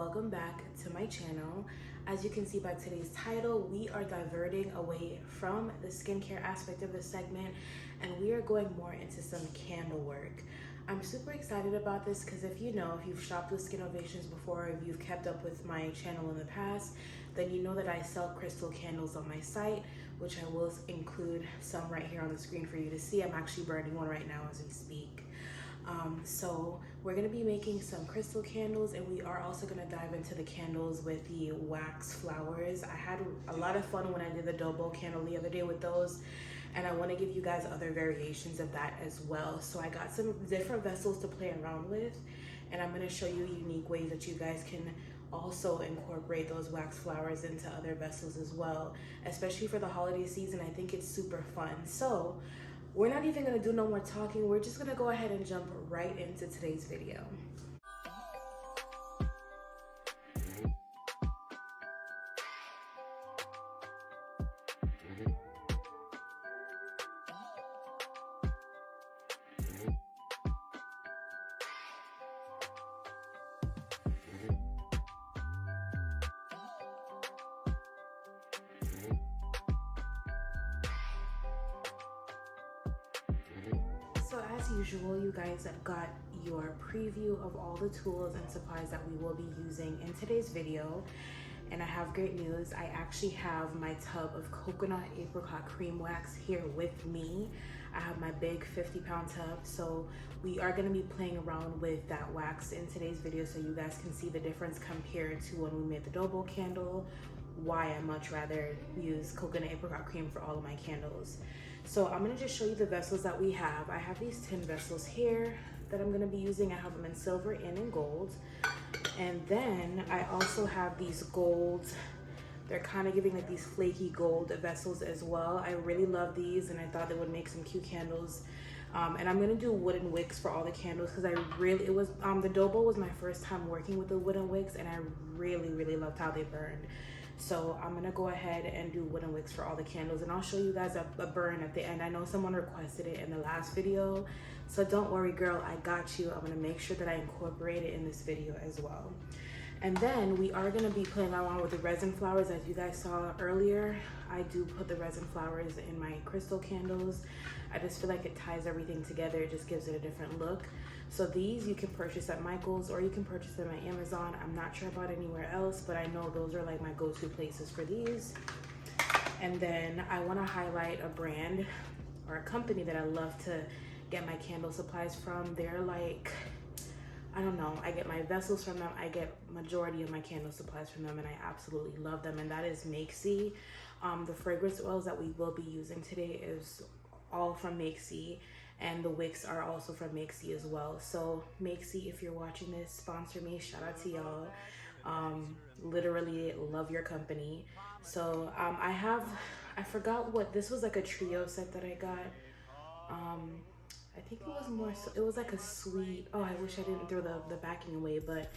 welcome back to my channel. As you can see by today's title, we are diverting away from the skincare aspect of the segment and we are going more into some candle work. I'm super excited about this because if you've shopped with Skin Ovations before, or if you've kept up with my channel in the past, then you know that I sell crystal candles on my site, which I will include some right here on the screen for you to see. I'm actually burning one right now as we speak. So we're going to be making some crystal candles, and we are also going to dive into the candles with the wax flowers. I had a lot of fun when I did the double candle the other day with those, and I want to give you guys other variations of that as well. So I got some different vessels to play around with, and I'm going to show you unique ways that you guys can also incorporate those wax flowers into other vessels as well, especially for the holiday season. I think it's super fun. So we're not even gonna do no more talking. We're just gonna go ahead and jump right into today's video. So as usual, you guys have got your preview of all the tools and supplies that we will be using in today's video. And I have great news. I actually have my tub of coconut apricot cream wax here with me. I have my big 50-pound tub. So we are gonna be playing around with that wax in today's video so you guys can see the difference compared to when we made the double candle, why I much rather use coconut apricot cream for all of my candles. So I'm gonna just show you the vessels that we have. I have these tin vessels here that I'm gonna be using. I have them in silver and in gold. And then I also have these gold, they're kind of giving like these flaky gold vessels as well. I really love these and I thought they would make some cute candles. And I'm gonna do wooden wicks for all the candles because the Dobo was my first time working with the wooden wicks and I really loved how they burned. So I'm gonna go ahead and do wooden wicks for all the candles, and I'll show you guys a burn at the end. I know someone requested it in the last video, so don't worry girl, I got you. I'm gonna make sure that I incorporate it in this video as well. And then we are gonna be playing around with the resin flowers. As you guys saw earlier, I do put the resin flowers in my crystal candles. I just feel like it ties everything together. It just gives it a different look. So these you can purchase at Michael's or you can purchase them at Amazon. I'm not sure about anywhere else, but I know those are like my go-to places for these. And then I wanna highlight a brand or a company that I love to get my candle supplies from. They're like, I don't know, I get my vessels from them. I get majority of my candle supplies from them and I absolutely love them, and that is Makesy. The fragrance oils that we will be using today is all from Makesy, and the wicks are also from Makesy as well. So Makesy, if you're watching this, sponsor me, shout out to y'all. Literally love your company. So I forgot what, this was like a trio set that I got. I think it was more, so it was like a sweet, oh, I wish I didn't throw the backing away, but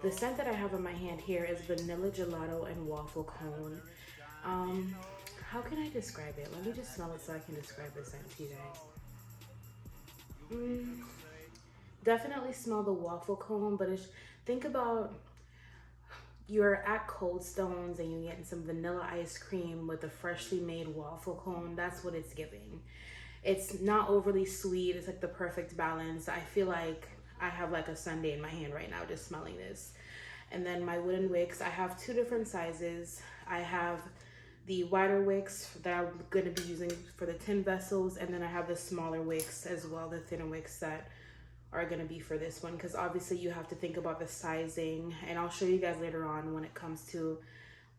the scent that I have in my hand here is vanilla gelato and waffle cone. How can I describe it? Let me just smell it so I can describe the scent to you guys. Definitely smell the waffle cone, but think about you're at Cold Stones and you're getting some vanilla ice cream with a freshly made waffle cone. That's what it's giving. It's not overly sweet. It's like the perfect balance. I feel like I have like a sundae in my hand right now just smelling this. And then my wooden wicks, I have two different sizes. I have the wider wicks that I'm going to be using for the tin vessels, and then I have the smaller wicks as well, the thinner wicks that are going to be for this one, because obviously you have to think about the sizing, and I'll show you guys later on when it comes to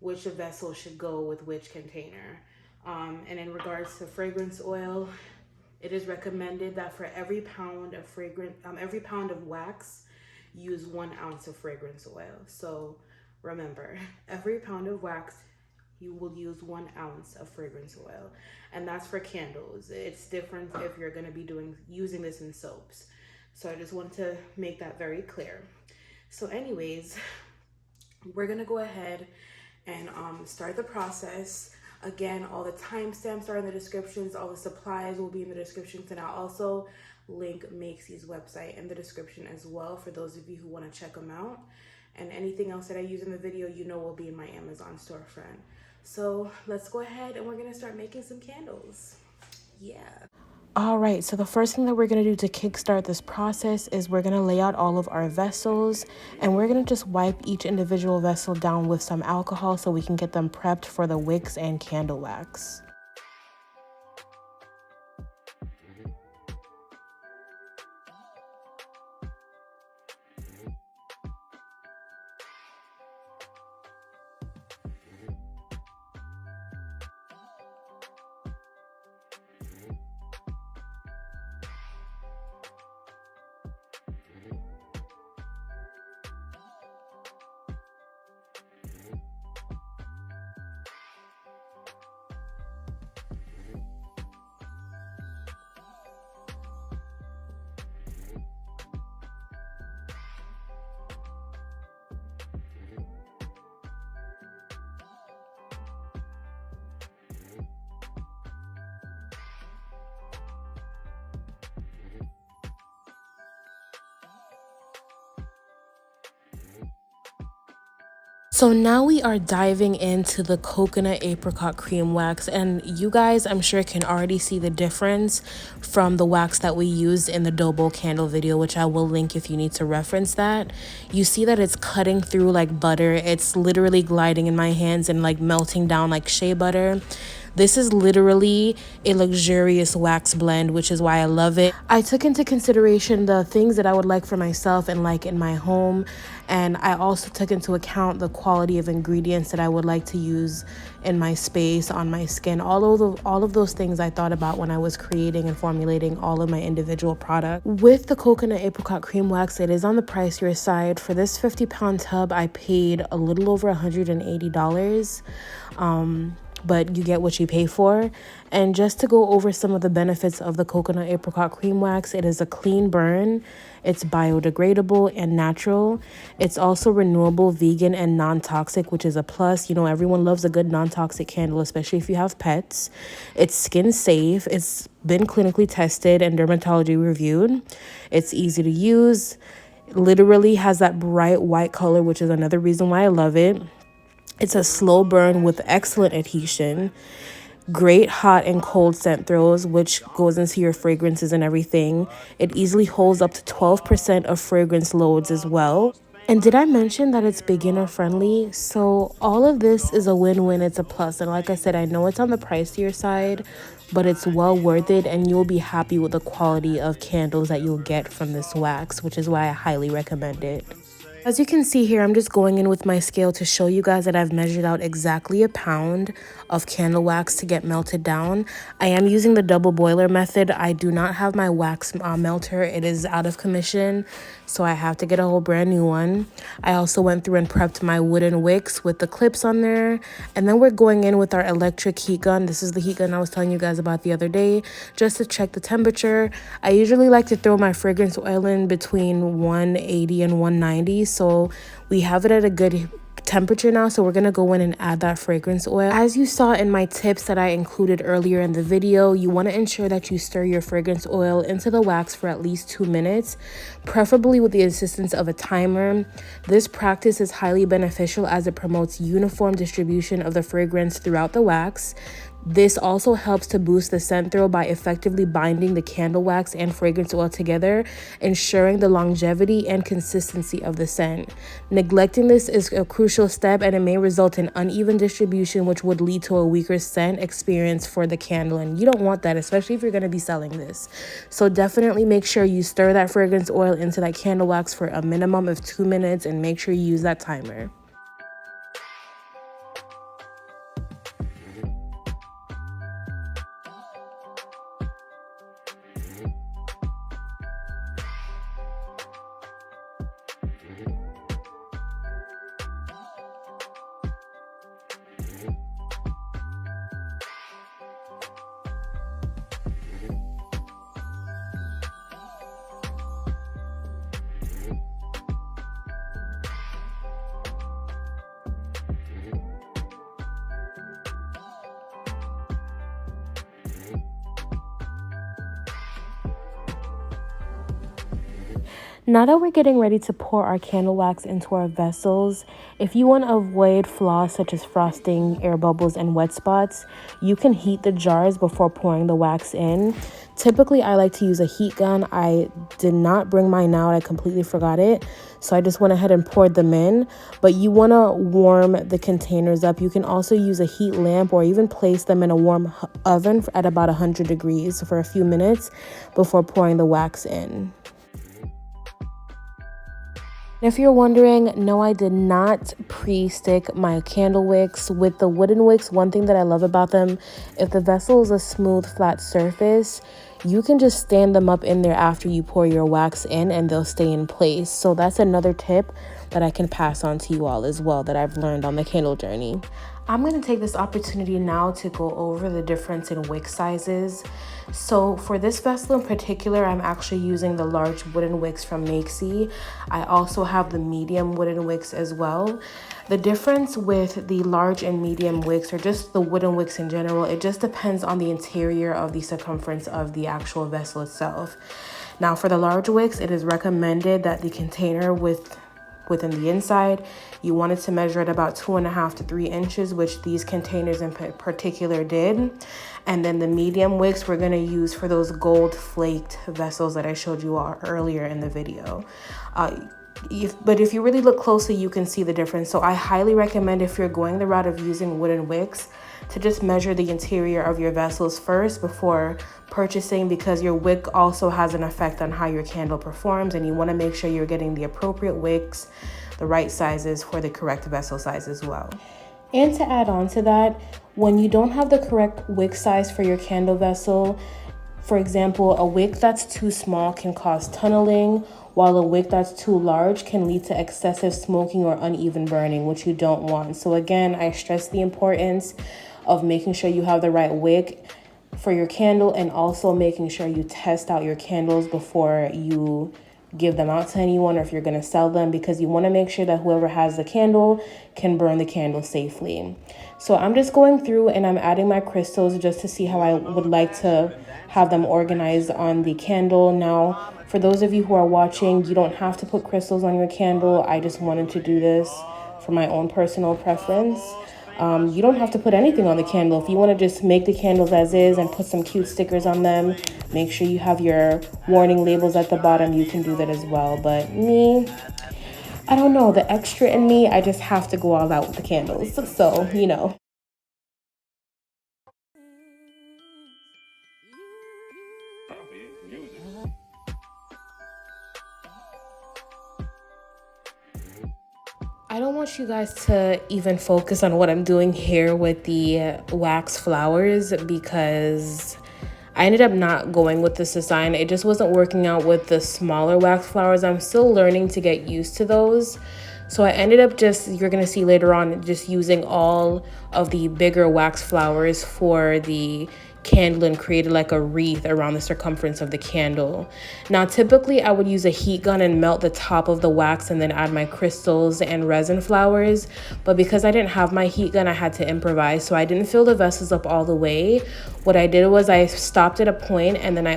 which vessel should go with which container. And in regards to fragrance oil, it is recommended that for every pound of wax, use 1 ounce of fragrance oil. So remember, every pound of wax, you will use 1 ounce of fragrance oil, and that's for candles. It's different if you're going to be using this in soaps. So I just want to make that very clear. So anyways, we're going to go ahead and start the process. Again, all the timestamps are in the descriptions, all the supplies will be in the descriptions, and I'll also link Makesy's website in the description as well for those of you who want to check them out. and anything else that I use in the video, you know, will be in my Amazon storefront. So let's go ahead and we're gonna start making some candles. Yeah. All right, so the first thing that we're going to do to kickstart this process is we're going to lay out all of our vessels, and we're going to just wipe each individual vessel down with some alcohol so we can get them prepped for the wicks and candle wax. So now we are diving into the coconut apricot cream wax, and you guys, I'm sure, can already see the difference from the wax that we used in the dough bowl candle video, which I will link if you need to reference that. You see that it's cutting through like butter. It's literally gliding in my hands and like melting down like shea butter. This is literally a luxurious wax blend, which is why I love it. I took into consideration the things that I would like for myself and like in my home. And I also took into account the quality of ingredients that I would like to use in my space, on my skin. All of those things I thought about when I was creating and formulating all of my individual products. With the coconut apricot cream wax, it is on the pricier side. For this 50-pound tub, I paid a little over $180. But you get what you pay for. And just to go over some of the benefits of the coconut apricot cream wax, it is a clean burn, it's biodegradable and natural, it's also renewable, vegan, and non-toxic, which is a plus. You know, everyone loves a good non-toxic candle, especially if you have pets. It's skin safe, it's been clinically tested and dermatology reviewed, it's easy to use, literally has that bright white color, which is another reason why I love it. It's a slow burn with excellent adhesion, great hot and cold scent throws, which goes into your fragrances and everything. It easily holds up to 12% of fragrance loads as well. And did I mention that it's beginner friendly? So all of this is a win-win. It's a plus. And like I said, I know it's on the pricier side, but it's well worth it, and you'll be happy with the quality of candles that you'll get from this wax, which is why I highly recommend it. As you can see here, I'm just going in with my scale to show you guys that I've measured out exactly a pound of candle wax to get melted down. I am using the double boiler method. I do not have my wax melter. It is out of commission, so I have to get a whole brand new one. I also went through and prepped my wooden wicks with the clips on there. And then we're going in with our electric heat gun. This is the heat gun I was telling you guys about the other day, just to check the temperature. I usually like to throw my fragrance oil in between 180 and 190. So we have it at a good temperature now, so we're gonna go in and add that fragrance oil. As you saw in my tips that I included earlier in the video, you want to ensure that you stir your fragrance oil into the wax for at least 2 minutes, preferably with the assistance of a timer. This practice is highly beneficial as it promotes uniform distribution of the fragrance throughout the wax. This also helps to boost the scent throw by effectively binding the candle wax and fragrance oil together, ensuring the longevity and consistency of the scent. Neglecting this is a crucial step, and it may result in uneven distribution, which would lead to a weaker scent experience for the candle. And you don't want that, especially if you're going to be selling this. So definitely make sure you stir that fragrance oil into that candle wax for a minimum of 2 minutes, and make sure you use that timer. Now that we're getting ready to pour our candle wax into our vessels, if you want to avoid flaws such as frosting, air bubbles, and wet spots, you can heat the jars before pouring the wax in. Typically, I like to use a heat gun. I did not bring mine out. I completely forgot it. So I just went ahead and poured them in. But you want to warm the containers up. You can also use a heat lamp or even place them in a warm oven at about 100 degrees for a few minutes before pouring the wax in. If you're wondering, no, I did not pre-stick my candle wicks. With the wooden wicks, one thing that I love about them, if the vessel is a smooth, flat surface, you can just stand them up in there after you pour your wax in and they'll stay in place. So that's another tip that I can pass on to you all as well that I've learned on the candle journey. I'm going to take this opportunity now to go over the difference in wick sizes. So for this vessel in particular, I'm actually using the large wooden wicks from Makesy. I also have the medium wooden wicks as well. The difference with the large and medium wicks, or just the wooden wicks in general, it just depends on the interior of the circumference of the actual vessel itself. Now for the large wicks, it is recommended that the container within the inside, you want it to measure at about 2.5 to 3 inches, which these containers in particular did. And then the medium wicks we're going to use for those gold flaked vessels that I showed you all earlier in the video. But if you really look closely, you can see the difference. So I highly recommend, if you're going the route of using wooden wicks, to just measure the interior of your vessels first before purchasing, because your wick also has an effect on how your candle performs, and you want to make sure you're getting the appropriate wicks, the right sizes for the correct vessel size as well. And to add on to that, when you don't have the correct wick size for your candle vessel, for example, a wick that's too small can cause tunneling, while a wick that's too large can lead to excessive smoking or uneven burning, which you don't want. So again, I stress the importance of making sure you have the right wick for your candle, and also making sure you test out your candles before you give them out to anyone, or if you're going to sell them, because you want to make sure that whoever has the candle can burn the candle safely. So I'm just going through and I'm adding my crystals just to see how I would like to have them organized on the candle. Now, for those of you who are watching, you don't have to put crystals on your candle. I just wanted to do this for my own personal preference. You don't have to put anything on the candle. If you want to just make the candles as is and put some cute stickers on them, make sure you have your warning labels at the bottom, you can do that as well. But me, I don't know, the extra in me, I just have to go all out with the candles. So, you know. I don't want you guys to even focus on what I'm doing here with the wax flowers, because I ended up not going with this design. It just wasn't working out with the smaller wax flowers. I'm still learning to get used to those. So I ended up just, you're going to see later on, just using all of the bigger wax flowers for the candle and created like a wreath around the circumference of the candle. Now, typically I would use a heat gun and melt the top of the wax and then add my crystals and resin flowers. But because I didn't have my heat gun, I had to improvise. So I didn't fill the vessels up all the way. What I did was I stopped at a point and then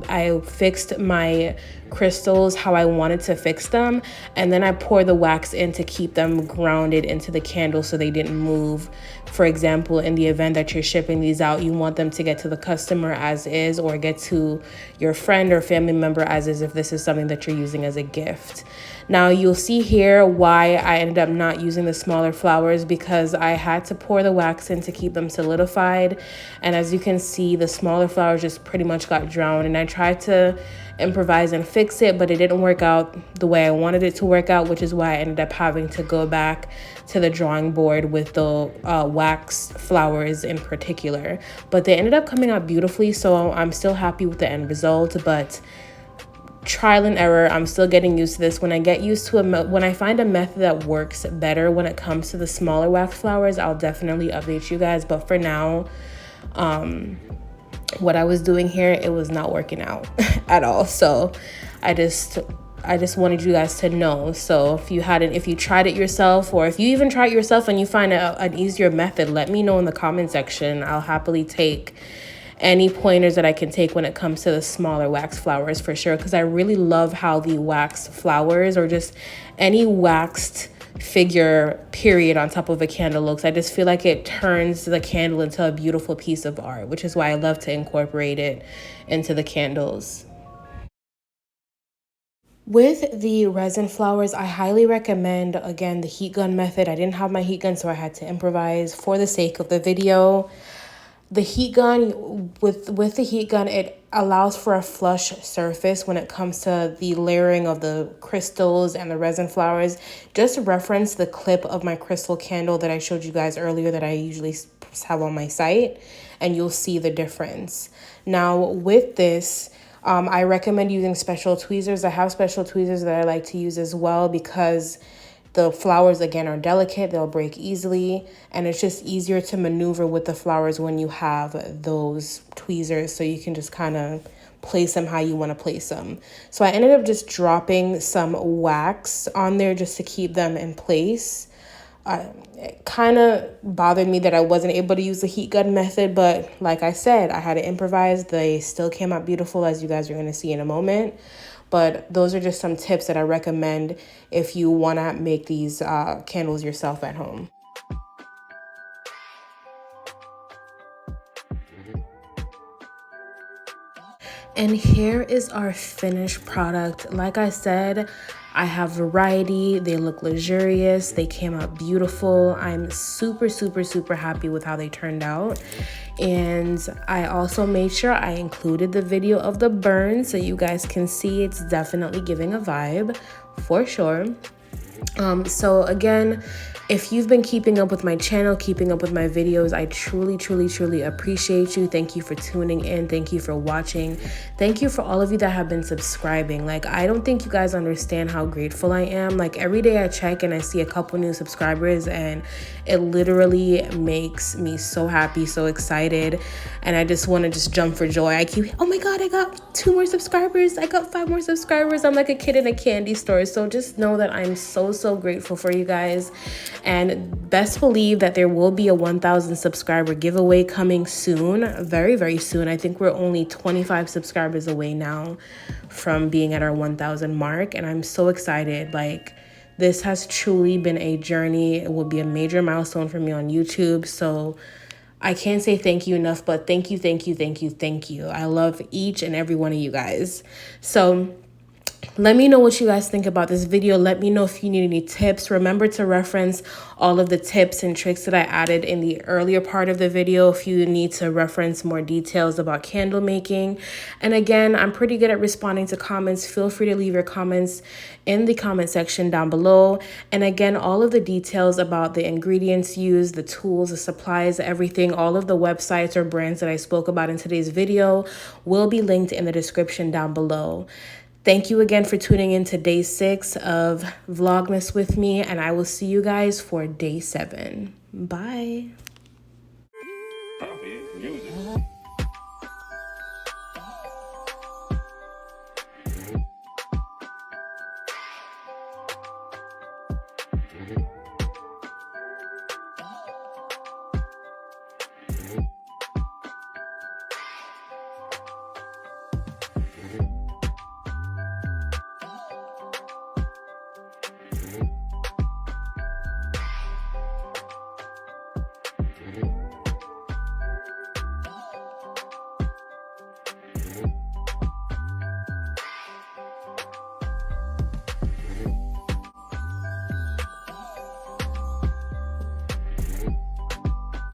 I fixed my crystals how I wanted to fix them, and then I pour the wax in to keep them grounded into the candle so they didn't move. For example, in the event that you're shipping these out, you want them to get to the customer as is, or get to your friend or family member as is if this is something that you're using as a gift. Now you'll see here why I ended up not using the smaller flowers, because I had to pour the wax in to keep them solidified, and as you can see, the smaller flowers just pretty much got drowned, and I tried to improvise and fix it, but it didn't work out the way I wanted it to work out, which is why I ended up having to go back to the drawing board with the wax flowers in particular. But they ended up coming out beautifully, so I'm still happy with the end result. But trial and error, I'm still getting used to this. When I get used to when I find a method that works better when it comes to the smaller wax flowers, I'll definitely update you guys. But for now, what I was doing here, it was not working out at all. So I just wanted you guys to know. So if you tried it yourself, or if you even try it yourself and you find an easier method, let me know in the comment section. I'll happily take any pointers that I can take when it comes to the smaller wax flowers for sure, because I really love how the wax flowers or just any waxed figure period on top of a candle looks. I just feel like it turns the candle into a beautiful piece of art, which is why I love to incorporate it into the candles. With the resin flowers, I highly recommend, again, the heat gun method. I didn't have my heat gun, so I had to improvise for the sake of the video. The heat gun, with the heat gun, it allows for a flush surface when it comes to the layering of the crystals and the resin flowers. Just reference the clip of my crystal candle that I showed you guys earlier that I usually have on my site, and you'll see the difference. Now, with this, I recommend using special tweezers. I have special tweezers that I like to use as well because the flowers, again, are delicate. They'll break easily, and it's just easier to maneuver with the flowers when you have those tweezers, so you can just kind of place them how you want to place them. So I ended up just dropping some wax on there just to keep them in place. It kind of bothered me that I wasn't able to use the heat gun method, but like I said, I had to improvise. They still came out beautiful, as you guys are going to see in a moment. But those are just some tips that I recommend if you want to make these candles yourself at home. And here is our finished product. Like I said, I have variety. They look luxurious. They came out beautiful. I'm super, super, super happy with how they turned out. And I also made sure I included the video of the burn so you guys can see it's definitely giving a vibe for sure. So again, if you've been keeping up with my channel, keeping up with my videos, I truly, truly, truly appreciate you. Thank you for tuning in. Thank you for watching. Thank you for all of you that have been subscribing. Like, I don't think you guys understand how grateful I am. Like, every day I check and I see a couple new subscribers, and it literally makes me so happy, so excited. And I just want to just jump for joy. I keep, oh my God, I got 2 more subscribers. I got 5 more subscribers. I'm like a kid in a candy store. So just know that I'm so, so grateful for you guys. And best believe that there will be a 1,000 subscriber giveaway coming soon, very, very soon. I think we're only 25 subscribers away now from being at our 1,000 mark. And I'm so excited. Like, this has truly been a journey. It will be a major milestone for me on YouTube. So I can't say thank you enough, but thank you, thank you, thank you, thank you. I love each and every one of you guys. So let me know what you guys think about this video. Let me know if you need any tips. Remember to reference all of the tips and tricks that I added in the earlier part of the video if you need to reference more details about candle making. And again, I'm pretty good at responding to comments. Feel free to leave your comments in the comment section down below. And again, all of the details about the ingredients used, the tools, the supplies, everything, all of the websites or brands that I spoke about in today's video will be linked in the description down below. Thank you again for tuning in to day 6 of Vlogmas with me, and I will see you guys for day 7. Bye.